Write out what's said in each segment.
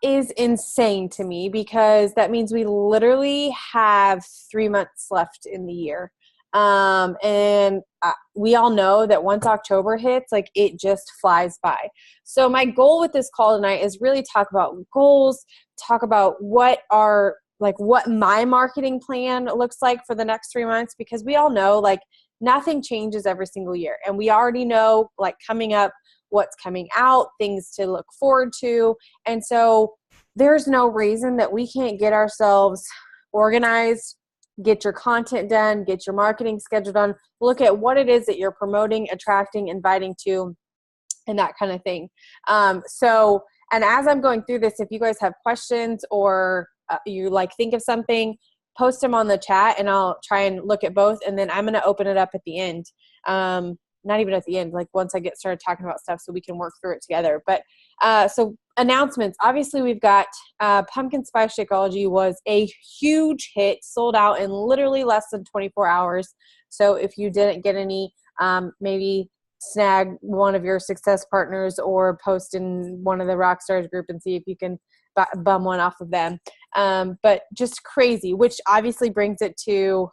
is insane to me, because that means we literally have 3 months left in the year. And we all know that once October hits, like, it just flies by. So my goal with this call tonight is really talk about goals, talk about what my marketing plan looks like for the next 3 months, because we all know, like, nothing changes every single year. And we already know, like, coming up, what's coming out, things to look forward to. And so there's no reason that we can't get ourselves organized, get your content done, get your marketing schedule done, look at what it is that you're promoting, attracting, inviting to, and that kind of thing. And as I'm going through this, if you guys have questions or you think of something, post them on the chat and I'll try and look at both. And then I'm going to open it up at the end. Not even at the end, like once I get started talking about stuff so we can work through it together. But so announcements, obviously we've got Pumpkin Spice Shakeology was a huge hit, sold out in literally less than 24 hours. So if you didn't get any, maybe snag one of your success partners or post in one of the Rockstars group and see if you can bum one off of them. But just crazy, which obviously brings it to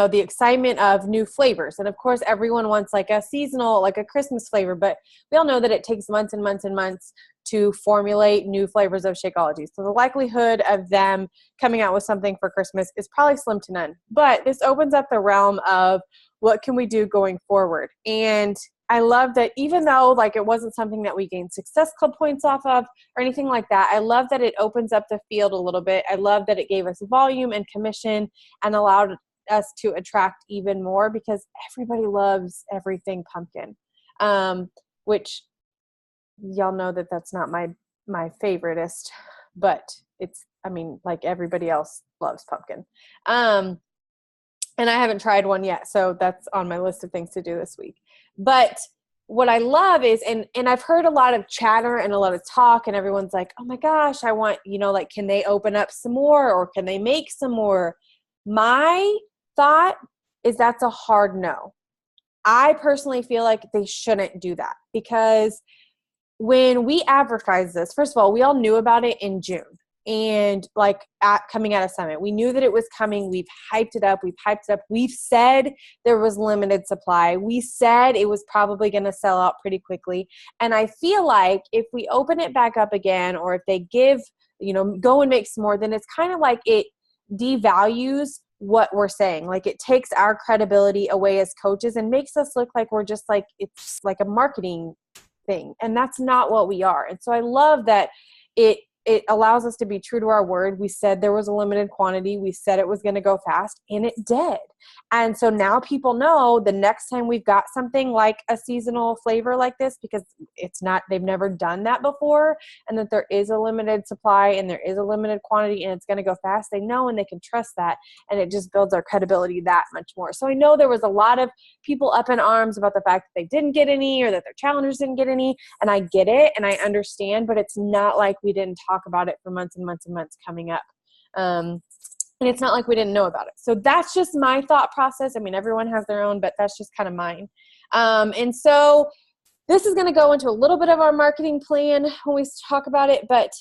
the excitement of new flavors. And of course, everyone wants like a seasonal, like a Christmas flavor, but we all know that it takes months and months and months to formulate new flavors of Shakeology. So the likelihood of them coming out with something for Christmas is probably slim to none. But this opens up the realm of what can we do going forward. And I love that even though like it wasn't something that we gained Success Club points off of or anything like that, I love that it opens up the field a little bit. I love that it gave us volume and commission and allowed us to attract even more, because everybody loves everything pumpkin, which y'all know that that's not my favoritist, but it's, like everybody else loves pumpkin. And I haven't tried one yet, so that's on my list of things to do this week. But what I love is, and I've heard a lot of chatter and a lot of talk, and everyone's like, oh my gosh, I want, can they open up some more, or can they make some more? My thought is that's a hard no. I personally feel like they shouldn't do that, because when we advertise this, first of all, we all knew about it in June. And coming out of Summit, we knew that it was coming. We've hyped it up. We've said there was limited supply. We said it was probably going to sell out pretty quickly. And I feel like if we open it back up again, or if they give, go and make some more, then it's kind of like it devalues what we're saying. Like it takes our credibility away as coaches and makes us look like we're just like, it's like a marketing thing. And that's not what we are. And so I love that it allows us to be true to our word. We said there was a limited quantity. We said it was going to go fast, and it did. And so now people know the next time we've got something like a seasonal flavor like this, because they've never done that before, and that there is a limited supply and there is a limited quantity and it's going to go fast. They know and they can trust that, and it just builds our credibility that much more. So I know there was a lot of people up in arms about the fact that they didn't get any, or that their challengers didn't get any, and I get it and I understand, but it's not like we didn't talk about it for months and months and months coming up. And it's not like we didn't know about it. So that's just my thought process. Everyone has their own, but that's just kind of mine. And so this is going to go into a little bit of our marketing plan when we talk about it, but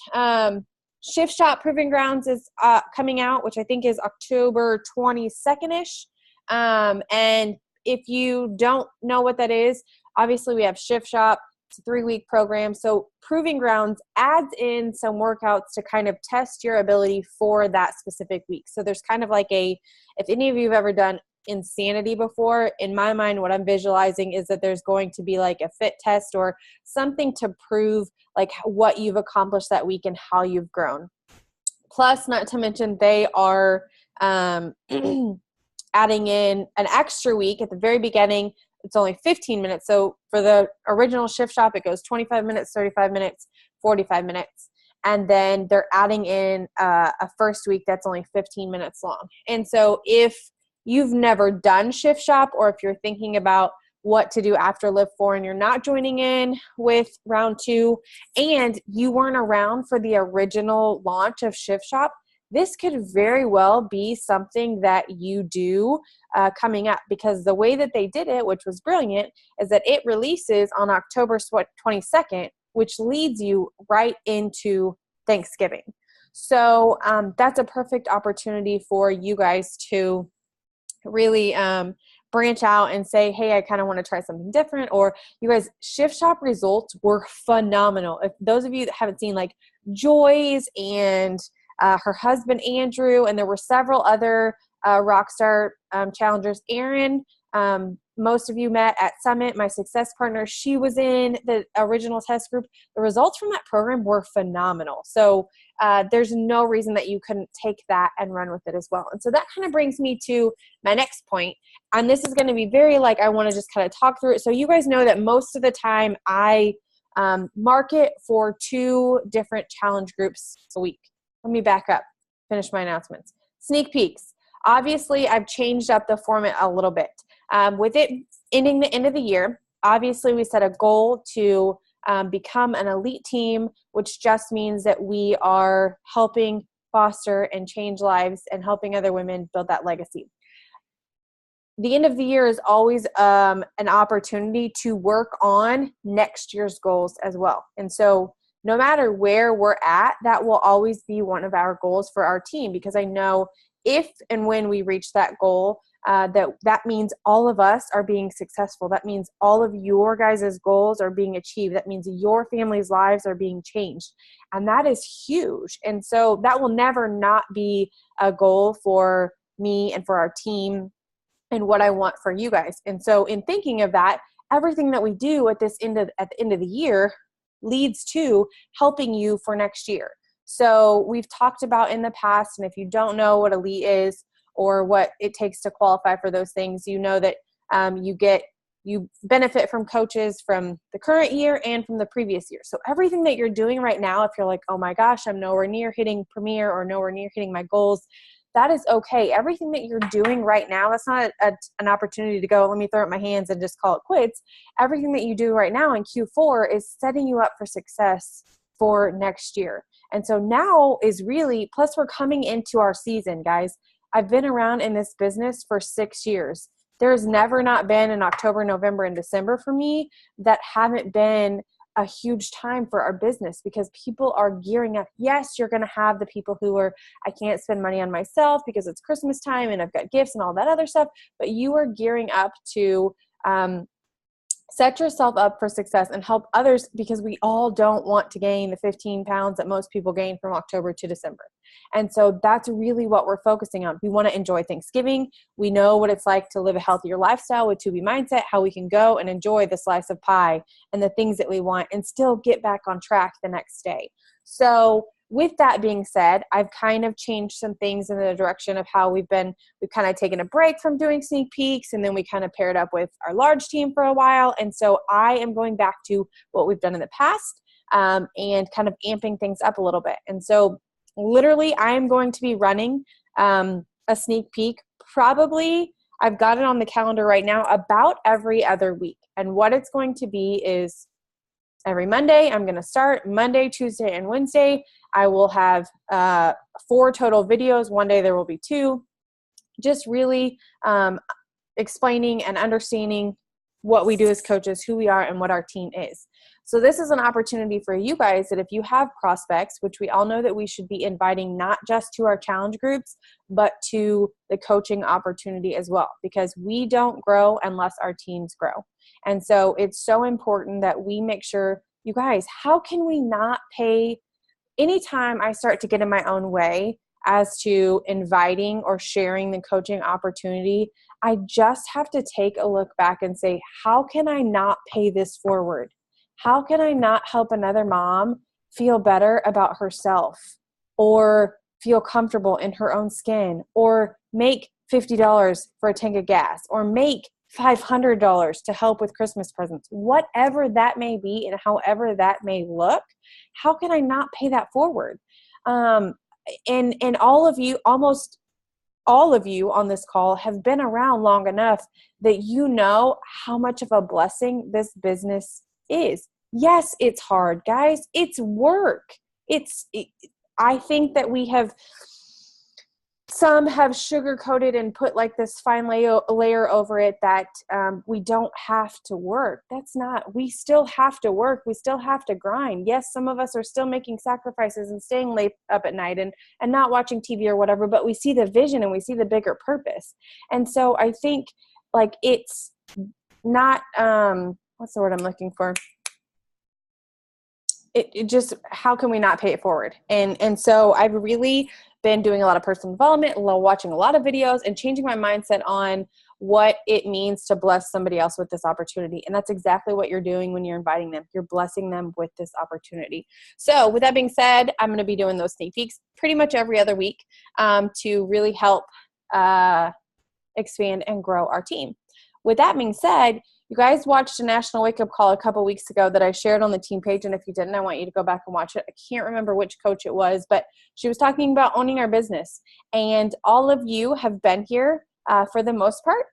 Shift Shop Proving Grounds is coming out, which I think is October 22nd-ish. And if you don't know what that is, obviously we have Shift Shop. It's a 3-week program. So Proving Grounds adds in some workouts to kind of test your ability for that specific week. So there's kind of like if any of you have ever done Insanity before, in my mind, what I'm visualizing is that there's going to be like a fit test or something to prove like what you've accomplished that week and how you've grown. Plus, not to mention, they are adding in an extra week at the very beginning. It's only 15 minutes. So for the original Shift Shop, it goes 25 minutes, 35 minutes, 45 minutes. And then they're adding in a first week that's only 15 minutes long. And so if you've never done Shift Shop, or if you're thinking about what to do after Live 4 and you're not joining in with round 2 and you weren't around for the original launch of Shift Shop, this could very well be something that you do coming up, because the way that they did it, which was brilliant, is that it releases on October 22nd, which leads you right into Thanksgiving. So that's a perfect opportunity for you guys to really branch out and say, hey, I kind of want to try something different. Or you guys, Shift Shop results were phenomenal. If those of you that haven't seen, like Joy's and her husband Andrew, and there were several other Rockstar challengers. Erin, most of you met at Summit, my success partner. She was in the original test group. The results from that program were phenomenal. So there's no reason that you couldn't take that and run with it as well. And so that kind of brings me to my next point. And this is going to be very like, I want to just kind of talk through it. So you guys know that most of the time I market for 2 different challenge groups a week. Let me back up, finish my announcements. Sneak peeks. Obviously, I've changed up the format a little bit. With it ending the end of the year, obviously we set a goal to become an elite team, which just means that we are helping foster and change lives and helping other women build that legacy. The end of the year is always an opportunity to work on next year's goals as well. And so no matter where we're at, that will always be one of our goals for our team, because I know if and when we reach that goal, that means all of us are being successful. That means all of your guys' goals are being achieved. That means your family's lives are being changed. And that is huge. And so that will never not be a goal for me and for our team and what I want for you guys. And so in thinking of that, everything that we do at the end of the year leads to helping you for next year. So we've talked about in the past, and if you don't know what elite is or what it takes to qualify for those things, you know that you benefit from coaches from the current year and from the previous year. So everything that you're doing right now, if you're like, oh my gosh, I'm nowhere near hitting Premier or nowhere near hitting my goals, that is okay. Everything that you're doing right now, that's not an opportunity to go, let me throw up my hands and just call it quits. Everything that you do right now in Q4 is setting you up for success for next year. And so now is really, plus we're coming into our season, guys. I've been around in this business for 6 years. There's never not been an October, November, and December for me that haven't been a huge time for our business, because people are gearing up. Yes, you're going to have the people who are, I can't spend money on myself because it's Christmas time and I've got gifts and all that other stuff, but you are gearing up to set yourself up for success and help others, because we all don't want to gain the 15 pounds that most people gain from October to December. And so that's really what we're focusing on. We want to enjoy Thanksgiving. We know what it's like to live a healthier lifestyle with 2B mindset, how we can go and enjoy the slice of pie and the things that we want and still get back on track the next day. So with that being said, I've kind of changed some things in the direction of how we've kind of taken a break from doing sneak peeks, and then we kind of paired up with our large team for a while. And so I am going back to what we've done in the past and kind of amping things up a little bit. And so literally I am going to be running a sneak peek, probably, I've got it on the calendar right now, about every other week. And what it's going to be is every Monday, I'm going to start Monday, Tuesday, and Wednesday. I will have 4 total videos. One day there will be 2. Just really explaining and understanding what we do as coaches, who we are, and what our team is. So this is an opportunity for you guys that if you have prospects, which we all know that we should be inviting not just to our challenge groups, but to the coaching opportunity as well, because we don't grow unless our teams grow. And so it's so important that we make sure, you guys, how can we not pay? Anytime I start to get in my own way as to inviting or sharing the coaching opportunity, I just have to take a look back and say, how can I not pay this forward? How can I not help another mom feel better about herself, or feel comfortable in her own skin, or make $50 for a tank of gas, or make $500 to help with Christmas presents, whatever that may be and however that may look? How can I not pay that forward? And all of you, almost all of you on this call have been around long enough that you know how much of a blessing this business is. Yes, it's hard, guys. It's work. I think that we have some have sugar coated and put like this fine layer over it that we don't have to work. That's not, we still have to work. We still have to grind. Yes, some of us are still making sacrifices and staying late up at night and not watching TV or whatever, but we see the vision and we see the bigger purpose. And so I think like it's not, what's the word I'm looking for? It just, how can we not pay it forward? And so I've really been doing a lot of personal development, watching a lot of videos and changing my mindset on what it means to bless somebody else with this opportunity. And that's exactly what you're doing when you're inviting them. You're blessing them with this opportunity. So with that being said, I'm going to be doing those sneak peeks pretty much every other week to really help expand and grow our team. With that being said, you guys watched a National Wake Up Call a couple weeks ago that I shared on the team page. And if you didn't, I want you to go back and watch it. I can't remember which coach it was, but she was talking about owning our business. And all of you have been here for the most part.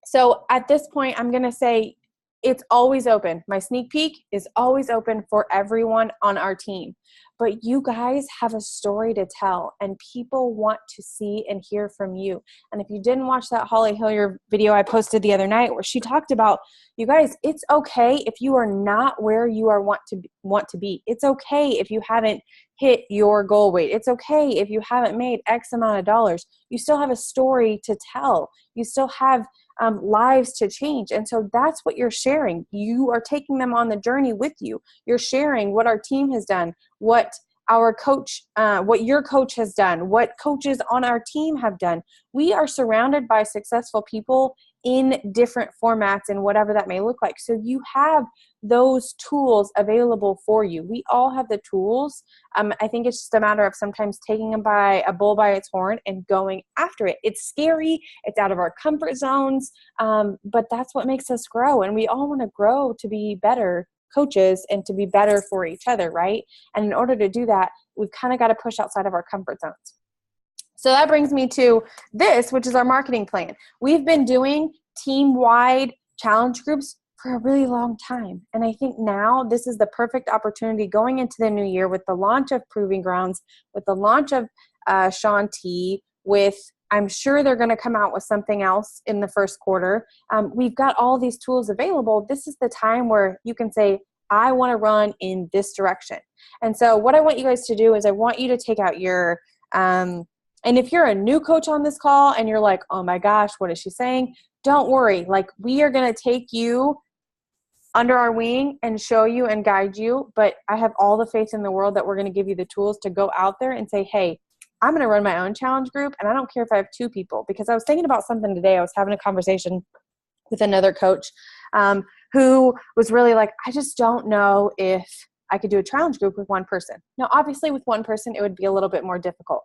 So at this point, I'm going to say it's always open. My sneak peek is always open for everyone on our team. But you guys have a story to tell, and people want to see and hear from you. And if you didn't watch that Holly Hillier video I posted the other night where she talked about, you guys, it's okay if you are not where you are want to be. It's okay if you haven't hit your goal weight. It's okay if you haven't made X amount of dollars. You still have a story to tell. You still have lives to change. And so that's what you're sharing. You are taking them on the journey with you. You're sharing what our team has done, what our coach, what your coach has done, what coaches on our team have done. We are surrounded by successful people in different formats and whatever that may look like. So you have those tools available for you. We all have the tools. I think it's just a matter of sometimes taking them by a bull by its horn and going after it. It's scary. It's out of our comfort zones. But that's what makes us grow. And we all want to grow to be better coaches and to be better for each other, right? And in order to do that, we've kind of got to push outside of our comfort zones. So that brings me to this, which is our marketing plan. We've been doing team-wide challenge groups for a really long time. And I think now this is the perfect opportunity going into the new year with the launch of Proving Grounds, with the launch of Shaun T, with I'm sure they're going to come out with something else in the first quarter. We've got all these tools available. This is the time where you can say, I want to run in this direction. And so what I want you guys to do is I want you to take out your and if you're a new coach on this call and you're like, oh my gosh, what is she saying? Don't worry. Like, we are going to take you under our wing and show you and guide you. But I have all the faith in the world that we're going to give you the tools to go out there and say, hey, I'm going to run my own challenge group. And I don't care if I have 2 people, because I was thinking about something today. I was having a conversation with another coach who was really like, I just don't know if I could do a challenge group with 1 person. Now, obviously with 1 person, it would be a little bit more difficult.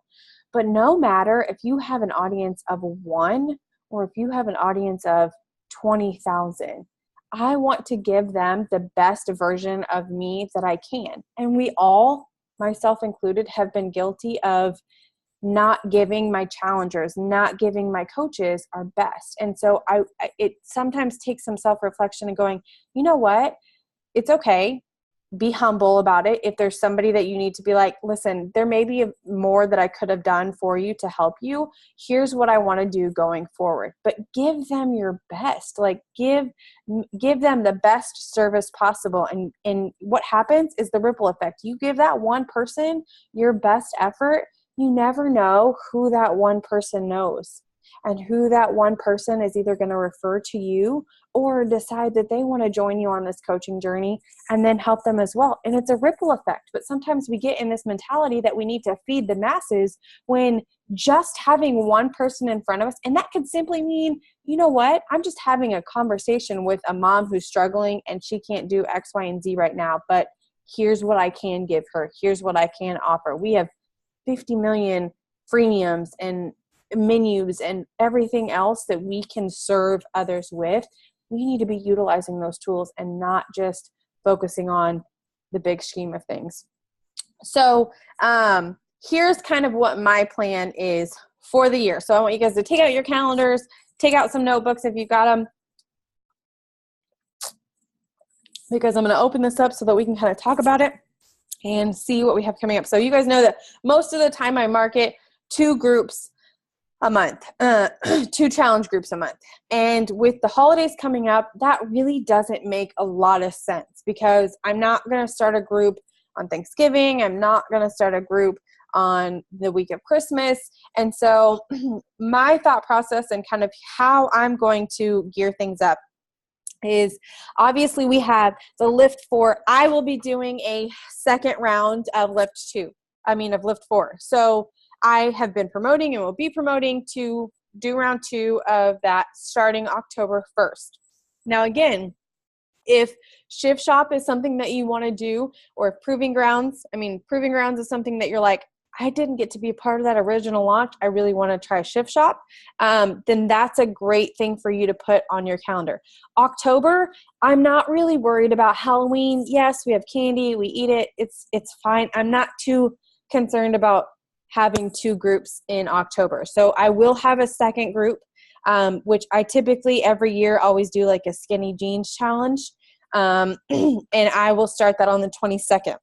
But no matter if you have an audience of 1 or if you have an audience of 20,000, I want to give them the best version of me that I can. And we all, myself included, have been guilty of not giving my challengers, not giving my coaches our best. And so it sometimes takes some self-reflection and going, you know what? It's okay. Be humble about it. If there's somebody that you need to be like, listen, there may be more that I could have done for you to help you. Here's what I want to do going forward. But give them your best. Like give them the best service possible. And what happens is the ripple effect. You give that 1 person your best effort. You never know who that 1 person knows and who that 1 person is either going to refer to you or decide that they want to join you on this coaching journey and then help them as well. And it's a ripple effect. But sometimes we get in this mentality that we need to feed the masses when just having 1 person in front of us, and that could simply mean, you know what, I'm just having a conversation with a mom who's struggling and she can't do X, Y, and Z right now, but here's what I can give her. Here's what I can offer. We have 50 million freemiums and menus and everything else that we can serve others with. We need to be utilizing those tools and not just focusing on the big scheme of things. So here's kind of what my plan is for the year. So I want you guys to take out your calendars, take out some notebooks if you've got them, because I'm going to open this up so that we can kind of talk about it and see what we have coming up. So you guys know that most of the time I market 2 groups a month, 2 challenge groups a month. And with the holidays coming up, that really doesn't make a lot of sense because I'm not going to start a group on Thanksgiving. I'm not going to start a group on the week of Christmas. And so my thought process and kind of how I'm going to gear things up is obviously we have the lift 4. I will be doing a second round of lift 4. So I have been promoting and will be promoting to do round 2 of that starting October 1st. Now, again, if Shift Shop is something that you want to do, or if Proving Grounds is something that you're like, I didn't get to be a part of that original launch, I really want to try Shift Shop, then that's a great thing for you to put on your calendar. October, I'm not really worried about Halloween. Yes, we have candy, we eat it, it's fine. I'm not too concerned about having 2 groups in October. So I will have a second group, which I typically every year always do like a skinny jeans challenge. And I will start that on the 22nd.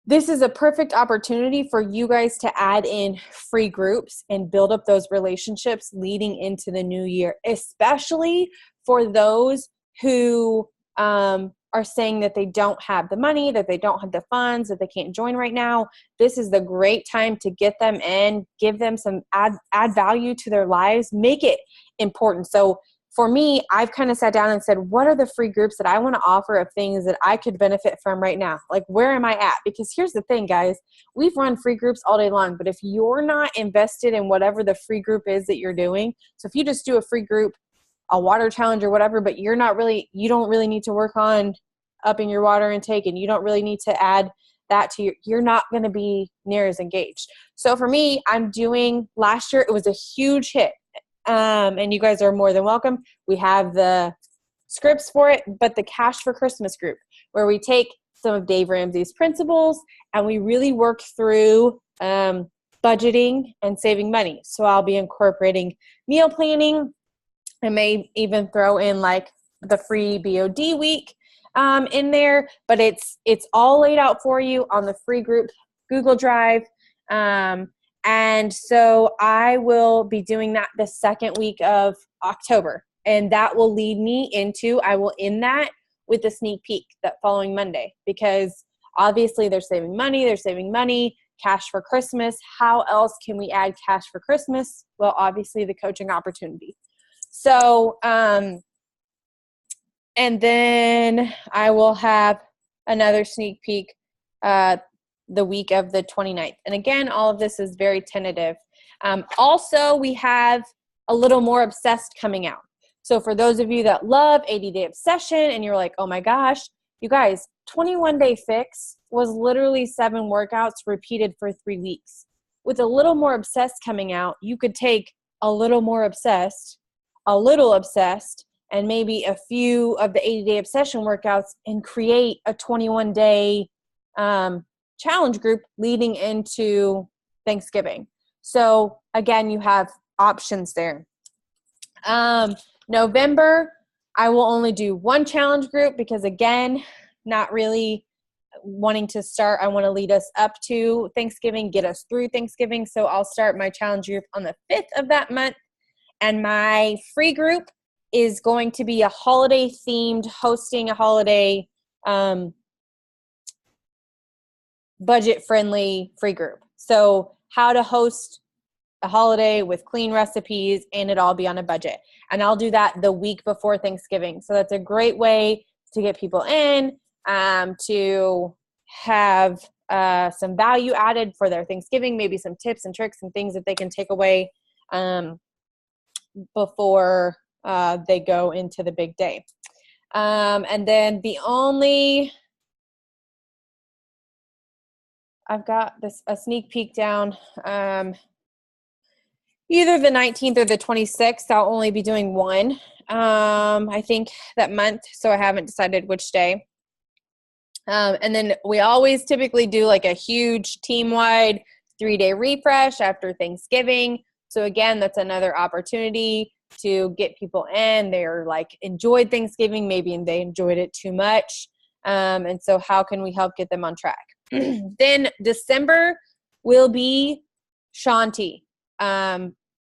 This is a perfect opportunity for you guys to add in free groups and build up those relationships leading into the new year, especially for those who are saying that they don't have the money, that they don't have the funds, that they can't join right now. This is the great time to get them in, give them some add value to their lives, make it important. So for me, I've kind of sat down and said, what are the free groups that I want to offer of things that I could benefit from right now? Like, where am I at? Because here's the thing, guys, we've run free groups all day long, but if you're not invested in whatever the free group is that you're doing, so if you just do a free group, a water challenge or whatever, but you don't really need to work on upping your water intake, and you don't really need to add that to you're not going to be near as engaged. So for me, last year, it was a huge hit. And you guys are more than welcome. We have the scripts for it, but the Cash for Christmas group, where we take some of Dave Ramsey's principles and we really work through budgeting and saving money. So I'll be incorporating meal planning. I may even throw in like the free BOD week in there, but it's all laid out for you on the free group Google Drive. And so I will be doing that the second week of October, and that will lead me into, I will end that with a sneak peek that following Monday, because obviously they're saving money, cash for Christmas. How else can we add cash for Christmas? Well, obviously the coaching opportunity. So, and then I will have another sneak peek the week of the 29th. And again, all of this is very tentative. Also, we have a Little More Obsessed coming out. So for those of you that love 80-Day Obsession and you're like, oh my gosh, you guys, 21-Day Fix was literally 7 workouts repeated for 3 weeks. With a Little More Obsessed coming out, you could take a Little More Obsessed, a Little Obsessed, and maybe a few of the 80-Day Obsession workouts and create a 21-day challenge group leading into Thanksgiving. So again, you have options there. November, I will only do 1 challenge group because again, not really wanting to start. I want to lead us up to Thanksgiving, get us through Thanksgiving. So I'll start my challenge group on the 5th of that month. And my free group is going to be a holiday themed, hosting a holiday, budget-friendly free group. So how to host a holiday with clean recipes and it all be on a budget. And I'll do that the week before Thanksgiving. So that's a great way to get people in, to have some value added for their Thanksgiving, maybe some tips and tricks and things that they can take away before they go into the big day. And then I've got a sneak peek down either the 19th or the 26th. I'll only be doing 1, I think, that month, so I haven't decided which day. And then we always typically do like a huge team-wide 3-day refresh after Thanksgiving. So again, that's another opportunity to get people in. They're like enjoyed Thanksgiving, maybe they enjoyed it too much. And so how can we help get them on track? Then December will be Shanti.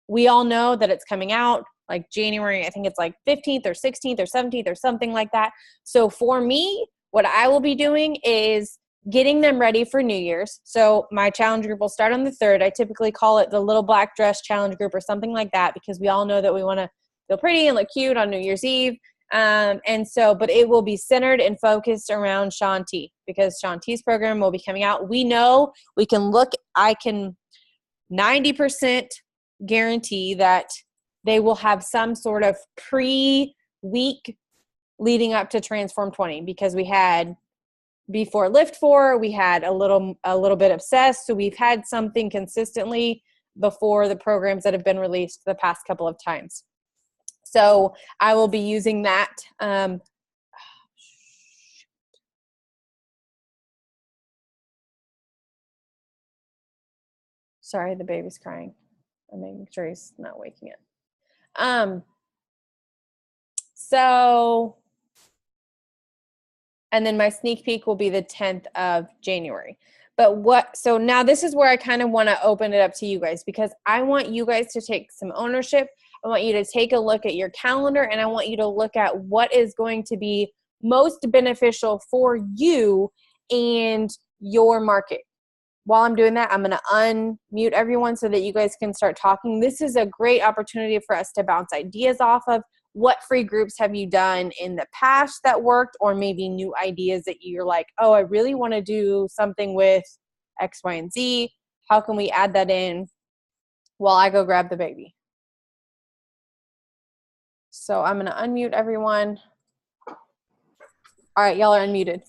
We all know that it's coming out like January. I think it's like 15th or 16th or 17th or something like that. So for me, what I will be doing is getting them ready for New Year's. So my challenge group will start on the 3rd. I typically call it the little black dress challenge group or something like that, because we all know that we want to feel pretty and look cute on New Year's Eve. But it will be centered and focused around Shanti, because Shanti's program will be coming out. We know I can 90% guarantee that they will have some sort of pre-week leading up to Transform 20, because we had before Lift 4, we had a little bit obsessed. So we've had something consistently before the programs that have been released the past couple of times. So I will be using that. Sorry, the baby's crying. I'm making sure he's not waking up. And then my sneak peek will be the 10th of January. So now this is where I kind of want to open it up to you guys, because I want you guys to take some ownership. I want you to take a look at your calendar, and I want you to look at what is going to be most beneficial for you and your market. While I'm doing that, I'm going to unmute everyone so that you guys can start talking. This is a great opportunity for us to bounce ideas off of. What free groups have you done in the past that worked, or maybe new ideas that you're like, oh, I really want to do something with X, Y, and Z. How can we add that in while I go grab the baby? So I'm going to unmute everyone. All right, y'all are unmuted.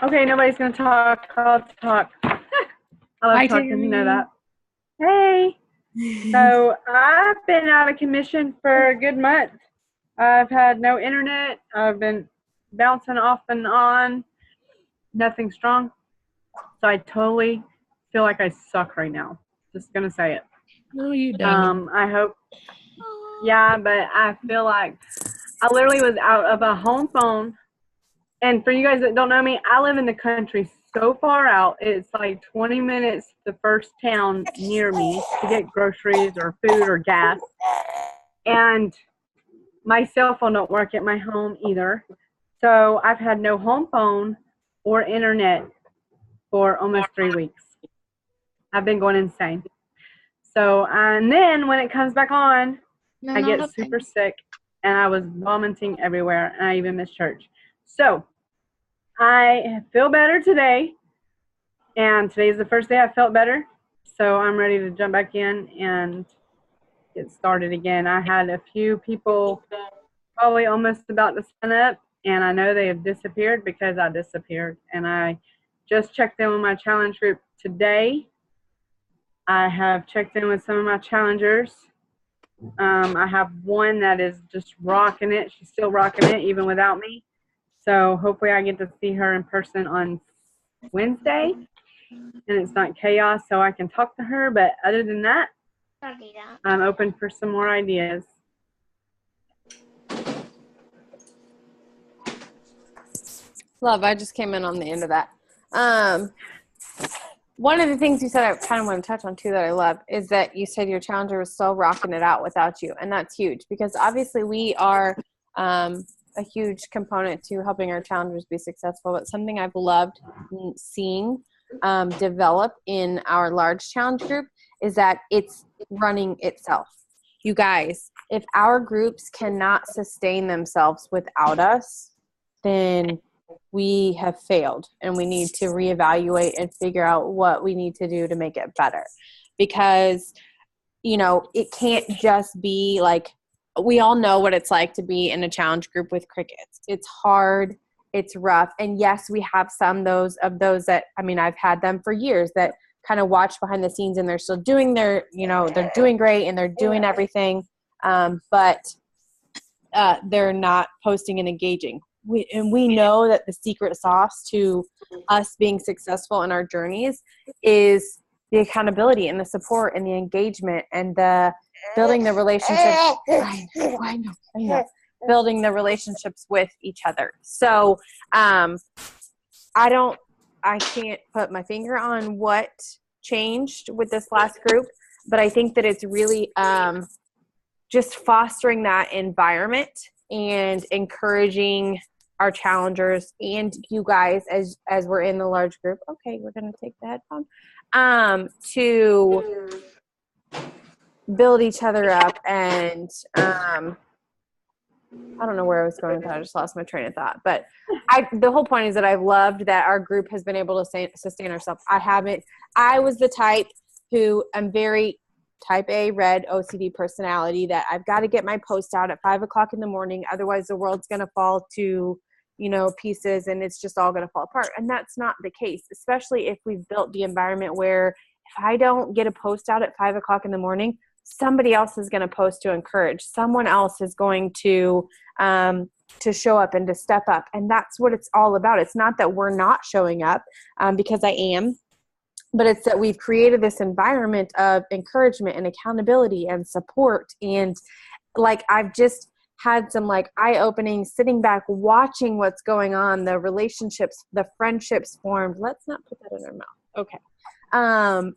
Okay, nobody's going to talk. I'll talk. I love talking, you know that. Hey. So I've been out of commission for a good month. I've had no internet. I've been bouncing off and on. Nothing strong. So I totally feel like I suck right now. Just going to say it. No, you don't. I hope. Yeah, but I feel like I literally was out of a home phone. And for you guys that don't know me, I live in the country so far out. It's like 20 minutes to the first town near me to get groceries or food or gas. And my cell phone don't work at my home either. So I've had no home phone or internet for almost 3 weeks. I've been going insane. So, and then when it comes back on, I get super sick and I was vomiting everywhere, and I even missed church. So I feel better today, and today is the first day I felt better, so I'm ready to jump back in and get started again. I had a few people probably almost about to sign up, and I know they have disappeared because I disappeared, and I just checked in with my challenge group today. I have checked in with some of my challengers. I have one that is just rocking it. She's still rocking it even without me. So hopefully I get to see her in person on Wednesday, and it's not chaos, so I can talk to her. But other than that, I'm open for some more ideas. Love, I just came in on the end of that. One of the things you said I kind of want to touch on too that I love is that you said your challenger was so rocking it out without you. And that's huge, because obviously we are a huge component to helping our challengers be successful. But something I've loved seeing develop in our large challenge group is that it's running itself. You guys, if our groups cannot sustain themselves without us, then we have failed, and we need to reevaluate and figure out what we need to do to make it better. Because, you know, it can't just be like, we all know what it's like to be in a challenge group with crickets. It's hard, it's rough. And yes, we have some of those that, I mean, I've had them for years that kind of watch behind the scenes, and they're still doing their, you know, they're doing great and they're doing everything. But they're not posting and engaging. We know that the secret sauce to us being successful in our journeys is the accountability and the support and the engagement and the building the relationships. I know. Building the relationships with each other. So I can't put my finger on what changed with this last group, but I think that it's really just fostering that environment and encouraging our challengers and you guys as we're in the large group. Okay, we're going to take the headphone to build each other up. And I don't know where I was going with that. I just lost my train of thought. But the whole point is that I've loved that our group has been able to sustain ourselves. I was the type who I'm very type A, red OCD personality, that I've got to get my post out at 5 o'clock in the morning. Otherwise the world's going to fall to, pieces, and it's just all going to fall apart. And that's not the case, especially if we've built the environment where if I don't get a post out at 5 o'clock in the morning, somebody else is going to post to encourage. Someone else is going to show up and to step up. And that's what it's all about. It's not that we're not showing up, because I am, but it's that we've created this environment of encouragement and accountability and support. And I've just had some eye-opening, sitting back, watching what's going on, the relationships, the friendships formed. Let's not put that in our mouth. Okay.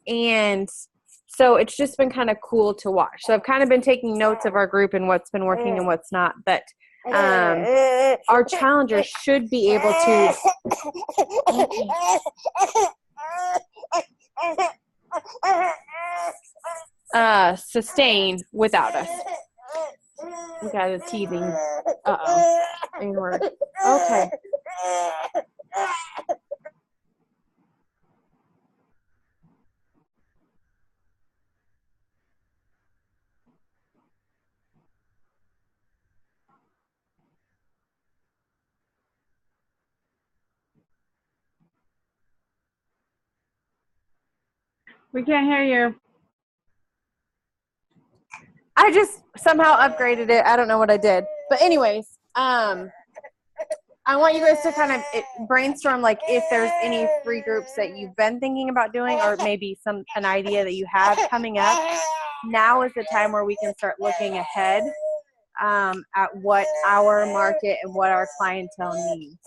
And so it's just been kind of cool to watch. So I've kind of been taking notes of our group and what's been working and what's not. But our challengers should be able to sustain without us. We got a teething. Uh-oh. Okay. We can't hear you. I just somehow upgraded it. I don't know what I did. But anyways, I want you guys to kind of brainstorm, if there's any free groups that you've been thinking about doing, or maybe an idea that you have coming up. Now is the time where we can start looking ahead at what our market and what our clientele needs.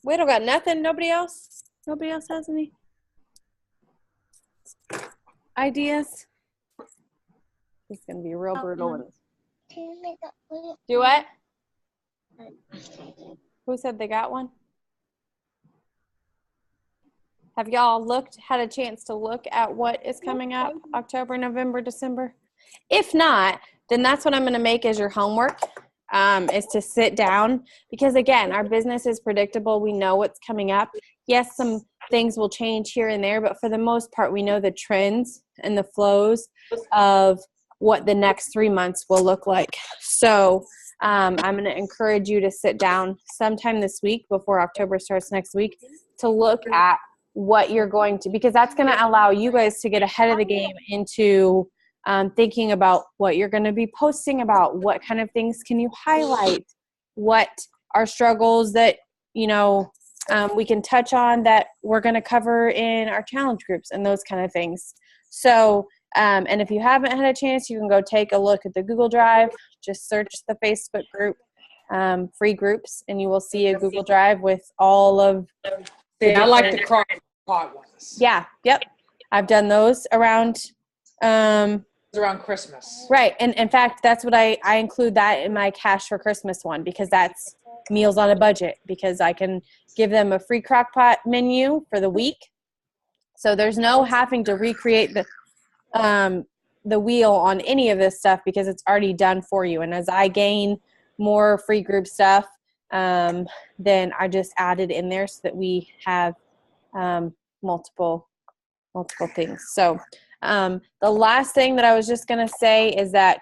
We don't got nothing. Nobody else has any ideas? It's going to be real brutal with this. Do what? Who said they got one? Have y'all had a chance to look at what is coming up October, November, December? If not, then that's what I'm going to make as your homework, is to sit down, because again, our business is predictable. We know what's coming up. Yes, some things will change here and there, but for the most part, we know the trends and the flows of what the next 3 months will look like. So I'm going to encourage you to sit down sometime this week before October starts next week to look at what you're going to, because that's going to allow you guys to get ahead of the game into thinking about what you're going to be posting about, what kind of things can you highlight, what are struggles that, we can touch on that we're going to cover in our challenge groups and those kind of things. So, and if you haven't had a chance, you can go take a look at the Google Drive, just search the Facebook group, free groups, and you will see a Google Drive with all of I like the crock pot ones. Yeah. Yep. I've done those around Christmas. Right. And in fact, that's what I include that in my Cash for Christmas one, because that's meals on a budget, because I can give them a free crock pot menu for the week. So there's no having to recreate the wheel on any of this stuff, because it's already done for you. And as I gain more free group stuff, then I just add it in there so that we have multiple things. So the last thing that I was just going to say is that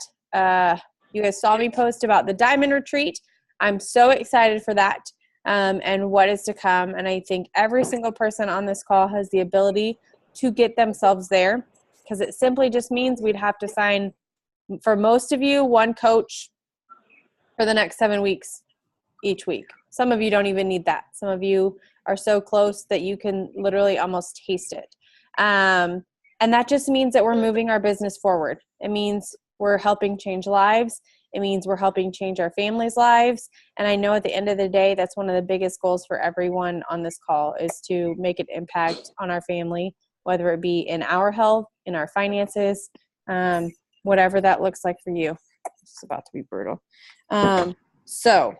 you guys saw me post about the Diamond Retreat. I'm so excited for that and what is to come. And I think every single person on this call has the ability to get themselves there, because it simply just means we'd have to sign, for most of you, one coach for the next 7 weeks each week. Some of you don't even need that. Some of you are so close that you can literally almost taste it. And that just means that we're moving our business forward. It means we're helping change lives. It means we're helping change our families' lives. And I know at the end of the day, that's one of the biggest goals for everyone on this call, is to make an impact on our family, whether it be in our health, in our finances, whatever that looks like for you. It's about to be brutal. So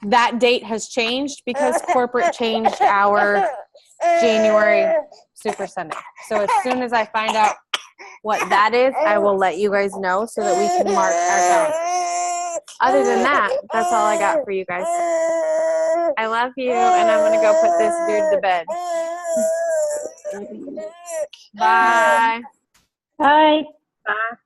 that date has changed because corporate changed our January Super Sunday. So as soon as I find out what that is, I will let you guys know so that we can mark our calendar. Other than that, that's all I got for you guys. I love you, and I'm going to go put this dude to bed. Bye. Bye. Bye.